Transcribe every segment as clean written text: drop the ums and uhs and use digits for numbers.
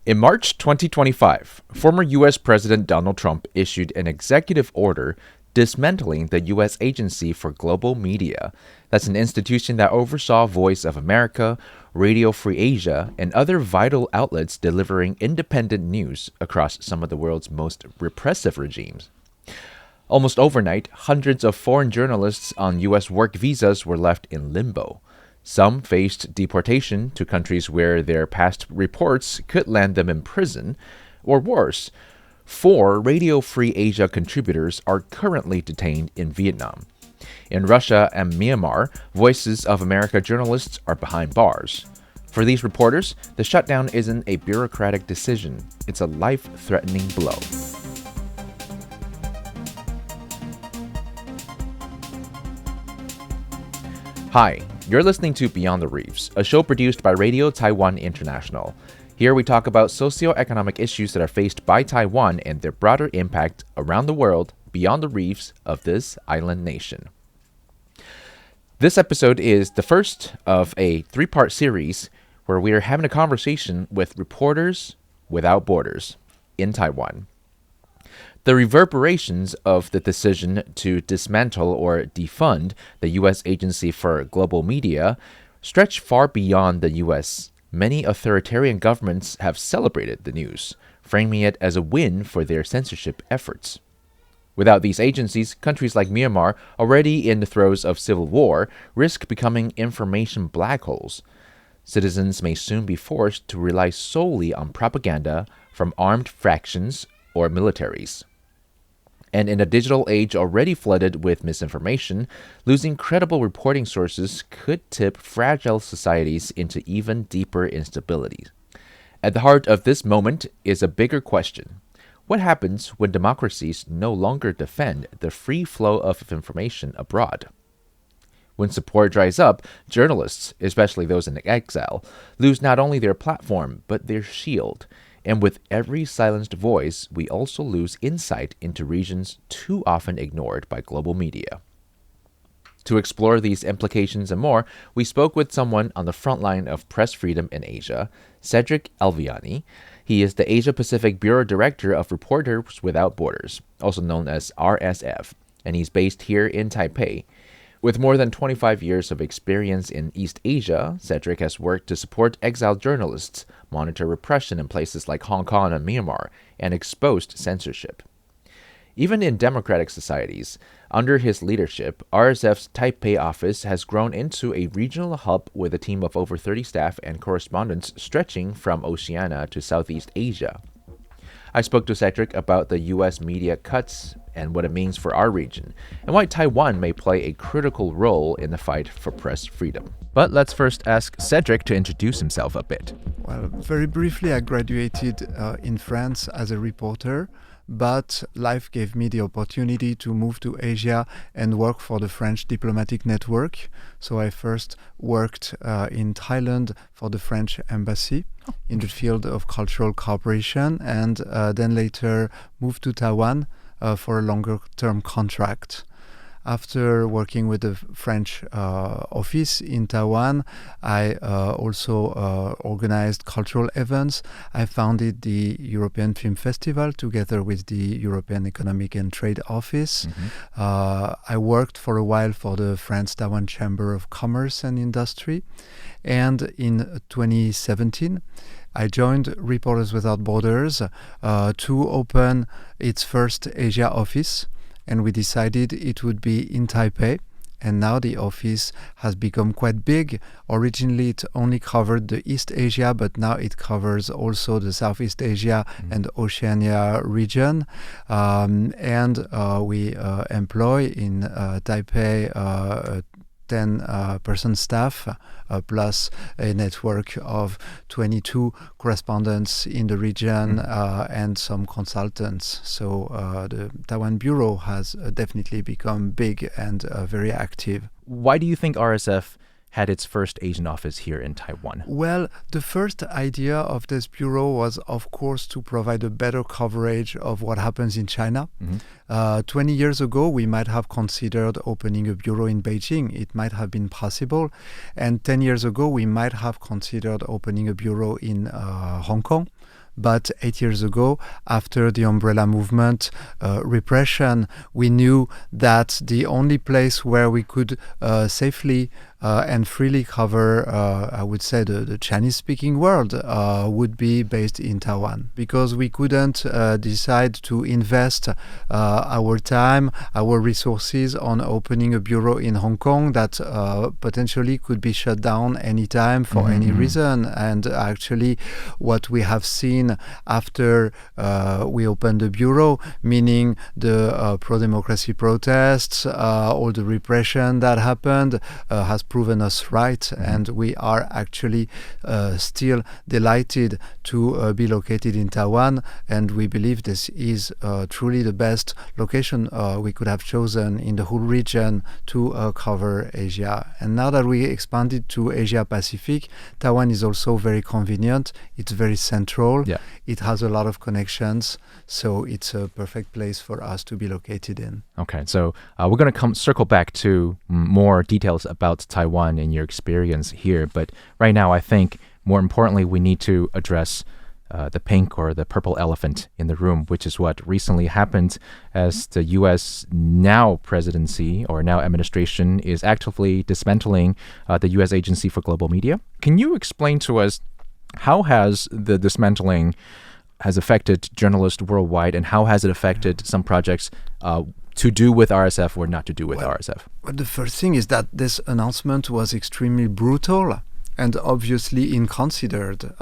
In March 2025, former U.S. President Donald Trump issued an executive order dismantling the U.S. Agency for Global Media. That's an institution that oversaw Voice of America, Radio Free Asia, and other vital outlets delivering independent news across some of the world's most repressive regimes. Almost overnight, hundreds of foreign journalists on U.S. work visas were left in limbo. Some faced deportation to countries where their past reports could land them in prison, or worse, 4 Radio Free Asia contributors are currently detained in Vietnam. In Russia and Myanmar, Voices of America journalists are behind bars. For these reporters, the shutdown isn't a bureaucratic decision, it's a life-threatening blow. Hi, you're listening to Beyond the Reefs, a show produced by Radio Taiwan International. Here we talk about socioeconomic issues that are faced by Taiwan and their broader impact around the world beyond the reefs of this island nation. This episode is the first of a 3-part series where we are having a conversation with Reporters Without Borders in Taiwan. The reverberations of the decision to dismantle or defund the U.S. Agency for Global Media stretch far beyond the U.S. Many authoritarian governments have celebrated the news, framing it as a win for their censorship efforts. Without these agencies, countries like Myanmar, already in the throes of civil war, risk becoming information black holes. Citizens may soon be forced to rely solely on propaganda from armed factions or militaries. And in a digital age already flooded with misinformation, losing credible reporting sources could tip fragile societies into even deeper instability. At the heart of this moment is a bigger question. What happens when democracies no longer defend the free flow of information abroad? When support dries up, journalists, especially those in exile, lose not only their platform, but their shield. And with every silenced voice, we also lose insight into regions too often ignored by global media. To explore these implications and more, we spoke with someone on the front line of press freedom in Asia, Cédric Alviani. He is the Asia-Pacific Bureau Director of Reporters Without Borders, also known as RSF, and he's based here in Taipei. With more than 25 years of experience in East Asia, Cédric has worked to support exiled journalists, monitor repression in places like Hong Kong and Myanmar, and exposed censorship. Even in democratic societies, under his leadership, RSF's Taipei office has grown into a regional hub with a team of over 30 staff and correspondents stretching from Oceania to Southeast Asia. I spoke to Cédric about the U.S. media cuts and what it means for our region, and why Taiwan may play a critical role in the fight for press freedom. But let's first ask Cédric to introduce himself a bit. Well, very briefly, I graduated in France as a reporter, but life gave me the opportunity to move to Asia and work for the French diplomatic network. So I first worked in Thailand for the French embassy in the field of cultural cooperation, and then later moved to Taiwan for a longer-term contract. After working with the French office in Taiwan, I also organized cultural events. I founded the European Film Festival together with the European Economic and Trade Office. I worked for a while for the France-Taiwan Chamber of Commerce and Industry. And in 2017, I joined Reporters Without Borders to open its first Asia office. And we decided it would be in Taipei. And now the office has become quite big. Originally, it only covered the East Asia, but now it covers also the Southeast Asia and Oceania region. And we employ in Taipei 10-person staff, plus a network of 22 correspondents in the region and some consultants. So the Taiwan Bureau has definitely become big and very active. Why do you think RSF had its first Asian office here in Taiwan? Well, the first idea of this bureau was, of course, to provide a better coverage of what happens in China. 20 years ago, we might have considered opening a bureau in Beijing. It might have been possible. And 10 years ago, we might have considered opening a bureau in Hong Kong. But 8 years ago, after the umbrella movement, repression, we knew that the only place where we could safely and freely cover, I would say, the Chinese-speaking world would be based in Taiwan, because we couldn't decide to invest our time, our resources on opening a bureau in Hong Kong that potentially could be shut down anytime for any reason. And actually, what we have seen after we opened the bureau, meaning the pro-democracy protests, all the repression that happened, has proven us right, and we are actually still delighted to be located in Taiwan, and we believe this is truly the best location we could have chosen in the whole region to cover Asia. And now that we expanded to Asia Pacific, Taiwan is also very convenient. It's very central. Yeah. It has a lot of connections, so it's a perfect place for us to be located in. Okay, so we're going to circle back to more details about Taiwan and your experience here. But right now, I think more importantly, we need to address the pink or the purple elephant in the room, which is what recently happened as the U.S. now presidency or now administration is actively dismantling the U.S. Agency for Global Media. Can you explain to us how has the dismantling has affected journalists worldwide, and how has it affected some projects to do with RSF or not to do with RSF? Well, the first thing is that this announcement was extremely brutal and obviously inconsidered.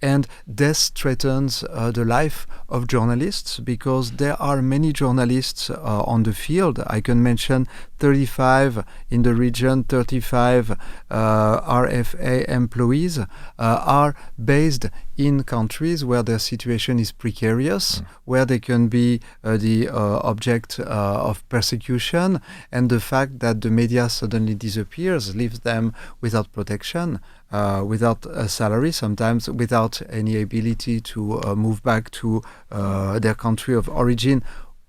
And this threatens the life of journalists, because there are many journalists on the field. I can mention 35 in the region, 35 RFA employees are based in countries where their situation is precarious, where they can be the object of persecution, and the fact that the media suddenly disappears leaves them without protection, without a salary, sometimes without any ability to move back to their country of origin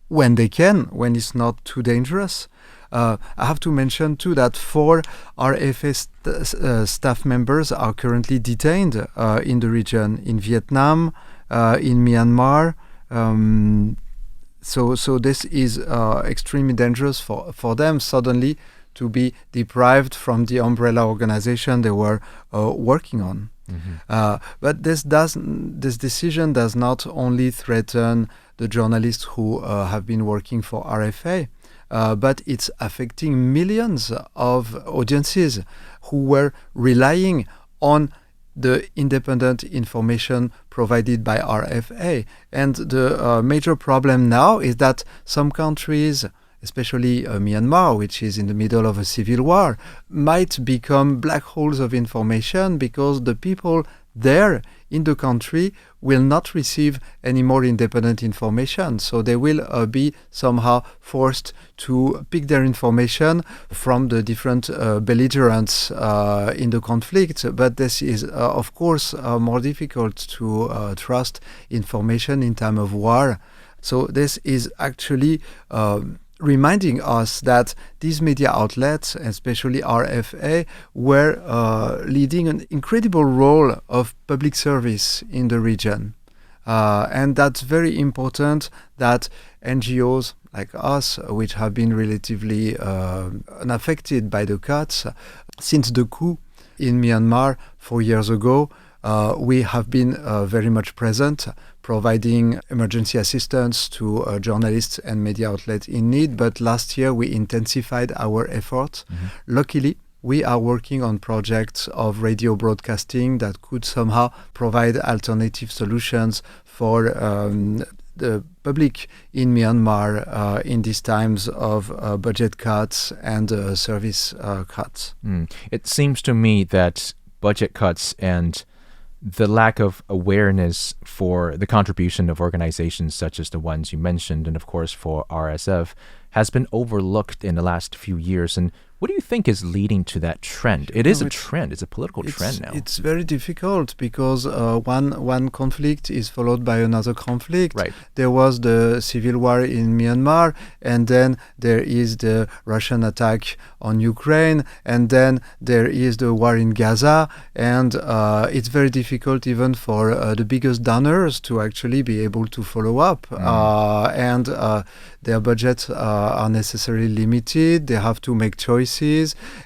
when they can, when it's not too dangerous. I have to mention too that 4 RFA staff members are currently detained in the region, in Vietnam, in Myanmar. So this is extremely dangerous for them suddenly to be deprived from the umbrella organization they were working on. But this decision does not only threaten the journalists who have been working for RFA, but it's affecting millions of audiences who were relying on the independent information provided by RFA. And the major problem now is that some countries, especially Myanmar, which is in the middle of a civil war, might become black holes of information, because the people there in the country will not receive any more independent information. So they will be somehow forced to pick their information from the different belligerents in the conflict. But this is, of course, more difficult to trust information in time of war. So this is actually reminding us that these media outlets, especially RFA, were leading an incredible role of public service in the region. And that's very important that NGOs like us, which have been relatively unaffected by the cuts, since the coup in Myanmar 4 years ago, we have been very much present, providing emergency assistance to journalists and media outlets in need. But last year, we intensified our efforts. Luckily, we are working on projects of radio broadcasting that could somehow provide alternative solutions for the public in Myanmar in these times of budget cuts and service cuts. It seems to me that budget cuts and the lack of awareness for the contribution of organizations such as the ones you mentioned, and of course for RSF, has been overlooked in the last few years. And What do you think is leading to that trend? It is a trend. It's a political trend now. It's very difficult because one conflict is followed by another conflict. Right. There was the civil war in Myanmar, and then there is the Russian attack on Ukraine, and then there is the war in Gaza, and it's very difficult even for the biggest donors to actually be able to follow up. And their budgets are necessarily limited. They have to make choices,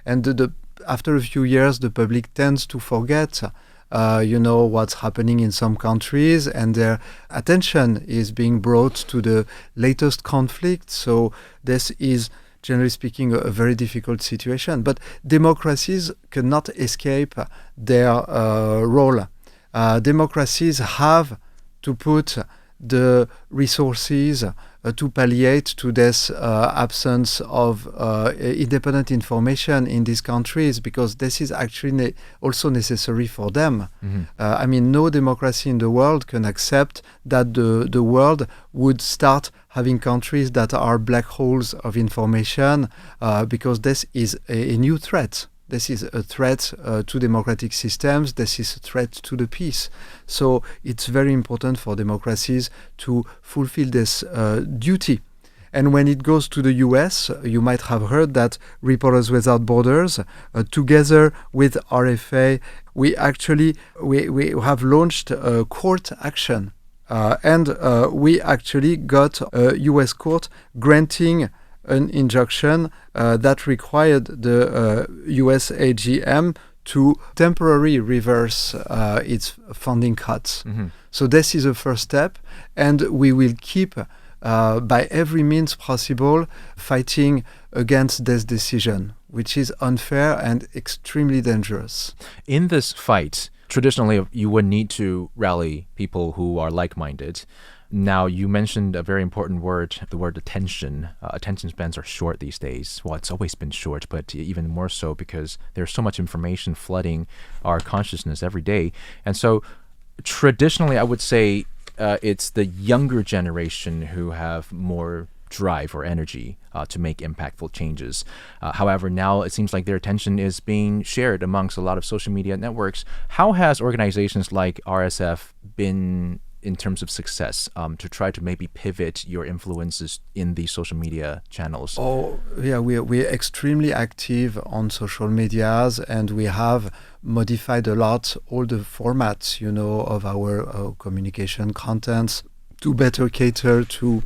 and after a few years, the public tends to forget, what's happening in some countries, and their attention is being brought to the latest conflict. So this is, generally speaking, a very difficult situation. But democracies cannot escape their role. Democracies have to put the resources to palliate to this absence of independent information in these countries, because this is actually also necessary for them. No democracy in the world can accept that the world would start having countries that are black holes of information, because this is a new threat. This is a threat to democratic systems. This is a threat to the peace. So it's very important for democracies to fulfill this duty. And when it goes to the US, you might have heard that Reporters Without Borders, together with RFA, we have launched a court action. And we actually got a US court granting an injunction that required the US AGM to temporarily reverse its funding cuts. So this is a first step, and we will keep, by every means possible, fighting against this decision, which is unfair and extremely dangerous. In this fight, traditionally, you would need to rally people who are like-minded. Now, you mentioned a very important word, the word attention. Attention spans are short these days. Well, it's always been short, but even more so because there's so much information flooding our consciousness every day. And so traditionally, I would say it's the younger generation who have more drive or energy to make impactful changes. However, now it seems like their attention is being shared amongst a lot of social media networks. How has organizations like RSF been in terms of success to try to maybe pivot your influences in these social media channels? Oh, yeah, we're extremely active on social medias, and we have modified a lot all the formats, of our communication contents to better cater to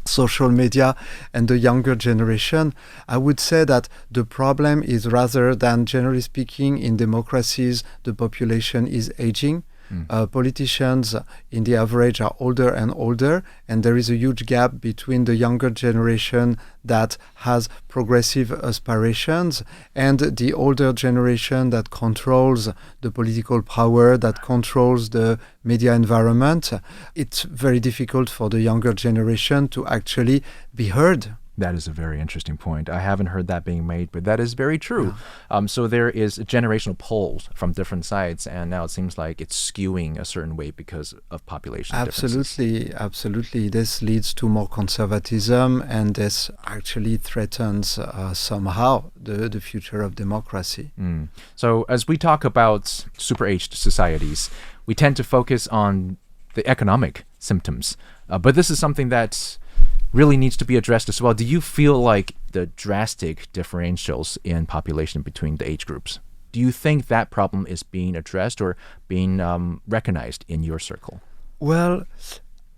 social media and the younger generation. I would say that the problem is, rather than, generally speaking, in democracies, the population is aging. Politicians, in the average, are older and older, and there is a huge gap between the younger generation that has progressive aspirations and the older generation that controls the political power, that controls the media environment. It's very difficult for the younger generation to actually be heard. That is a very interesting point. I haven't heard that being made, but that is very true. Yeah. So there is generational polls from different sides, and now it seems like it's skewing a certain way because of population differences. Absolutely. This leads to more conservatism, and this actually threatens somehow the future of democracy. So as we talk about super-aged societies, we tend to focus on the economic symptoms, but this is something that really needs to be addressed as well. Do you feel like the drastic differentials in population between the age groups, do you think that problem is being addressed or being recognized in your circle? Well,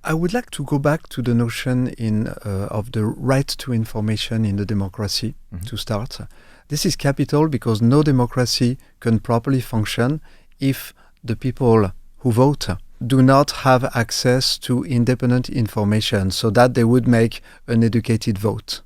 I would like to go back to the notion of the right to information in the democracy to start. This is capital because no democracy can properly function if the people who vote do not have access to independent information so that they would make an educated vote.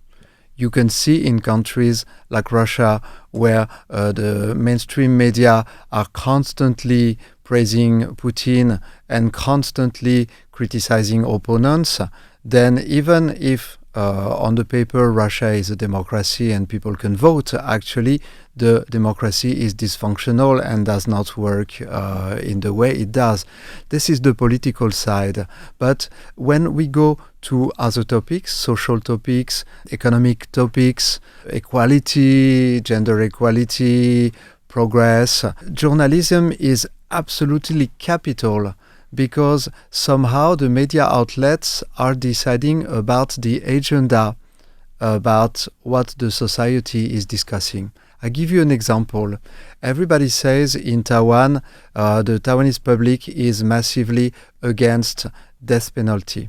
You can see in countries like Russia, where the mainstream media are constantly praising Putin and constantly criticizing opponents, then even if on the paper Russia is a democracy and people can vote, actually the democracy is dysfunctional and does not work in the way it does. This is the political side. But when we go to other topics, social topics, economic topics, equality, gender equality, progress. Journalism is absolutely capital because somehow the media outlets are deciding about the agenda, about what the society is discussing. I give you an example. Everybody says in Taiwan, the Taiwanese public is massively against death penalty.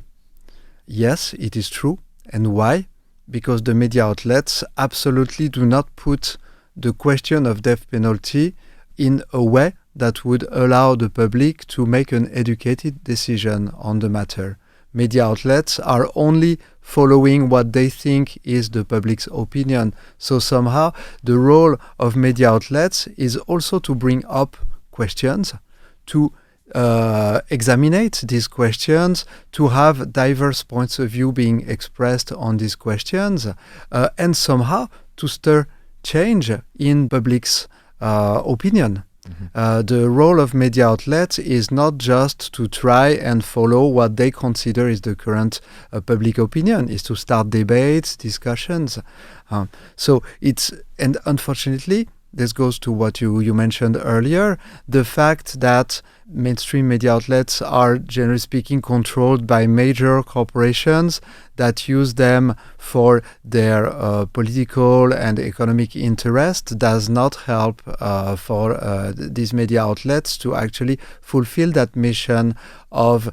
Yes, it is true. And why? Because the media outlets absolutely do not put the question of death penalty in a way that would allow the public to make an educated decision on the matter. Media outlets are only following what they think is the public's opinion. So somehow the role of media outlets is also to bring up questions, to examine these questions, to have diverse points of view being expressed on these questions, and somehow to stir change in public's opinion. The role of media outlets is not just to try and follow what they consider is the current public opinion, is to start debates, discussions. And unfortunately, this goes to what you mentioned earlier, the fact that mainstream media outlets are, generally speaking, controlled by major corporations that use them for their political and economic interest does not help for these media outlets to actually fulfill that mission of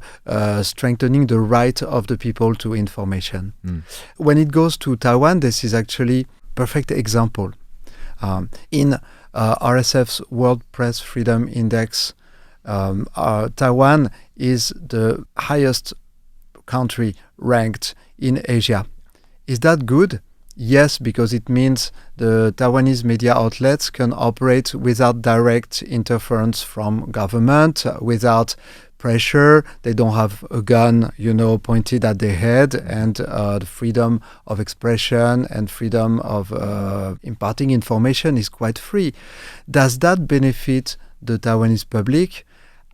strengthening the right of the people to information. When it goes to Taiwan, this is actually a perfect example. In RSF's World Press Freedom Index, Taiwan is the highest country ranked in Asia. Is that good? Yes, because it means the Taiwanese media outlets can operate without direct interference from government, without pressure. They don't have a gun, pointed at their head, and the freedom of expression and freedom of imparting information is quite free. Does that benefit the Taiwanese public?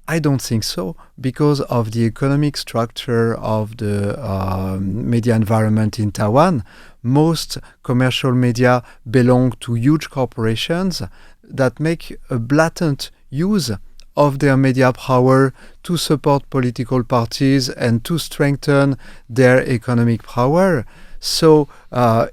I don't think so, because of the economic structure of the media environment in Taiwan. Most commercial media belong to huge corporations that make a blatant use of their media power to support political parties and to strengthen their economic power. So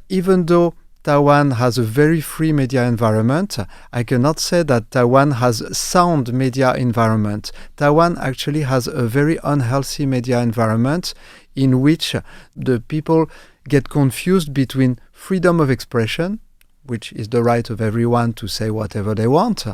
even though Taiwan has a very free media environment, I cannot say that Taiwan has a sound media environment. Taiwan actually has a very unhealthy media environment in which the people get confused between freedom of expression, which is the right of everyone to say whatever they want,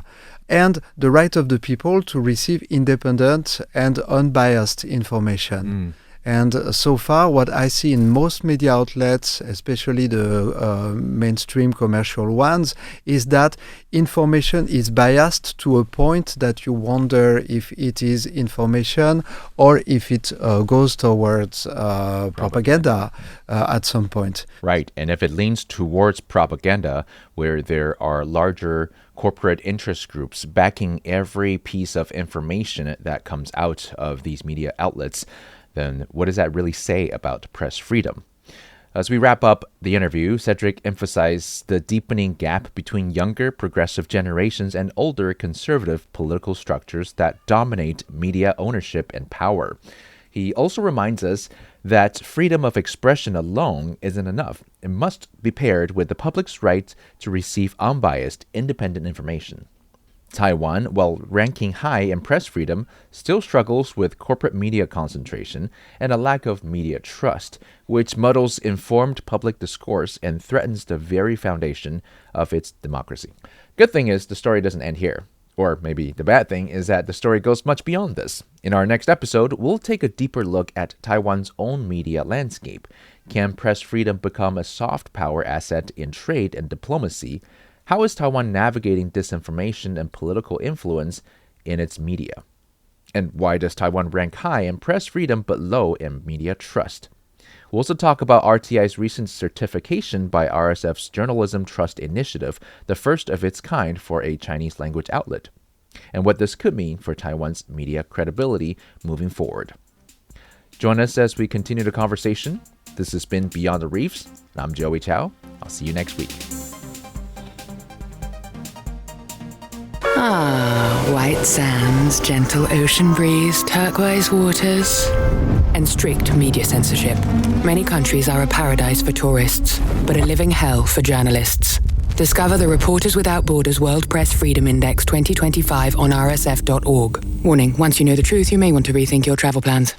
and the right of the people to receive independent and unbiased information. And so far, what I see in most media outlets, especially the mainstream commercial ones, is that information is biased to a point that you wonder if it is information or if it goes towards propaganda at some point. Right. And if it leans towards propaganda, where there are larger corporate interest groups backing every piece of information that comes out of these media outlets, then what does that really say about press freedom? As we wrap up the interview, Cédric emphasized the deepening gap between younger progressive generations and older conservative political structures that dominate media ownership and power. He also reminds us that freedom of expression alone isn't enough. It must be paired with the public's right to receive unbiased, independent information. Taiwan, while ranking high in press freedom, still struggles with corporate media concentration and a lack of media trust, which muddles informed public discourse and threatens the very foundation of its democracy. Good thing is the story doesn't end here. Or maybe the bad thing is that the story goes much beyond this. In our next episode, we'll take a deeper look at Taiwan's own media landscape. Can press freedom become a soft power asset in trade and diplomacy? How is Taiwan navigating disinformation and political influence in its media? And why does Taiwan rank high in press freedom but low in media trust? We'll also talk about RTI's recent certification by RSF's Journalism Trust Initiative, the first of its kind for a Chinese language outlet, and what this could mean for Taiwan's media credibility moving forward. Join us as we continue the conversation. This has been Beyond the Reefs. I'm Joey Chow. I'll see you next week. White sands, gentle ocean breeze, turquoise waters, and strict media censorship. Many countries are a paradise for tourists, but a living hell for journalists. Discover the Reporters Without Borders World Press Freedom Index 2025 on rsf.org. Warning, once you know the truth, you may want to rethink your travel plans.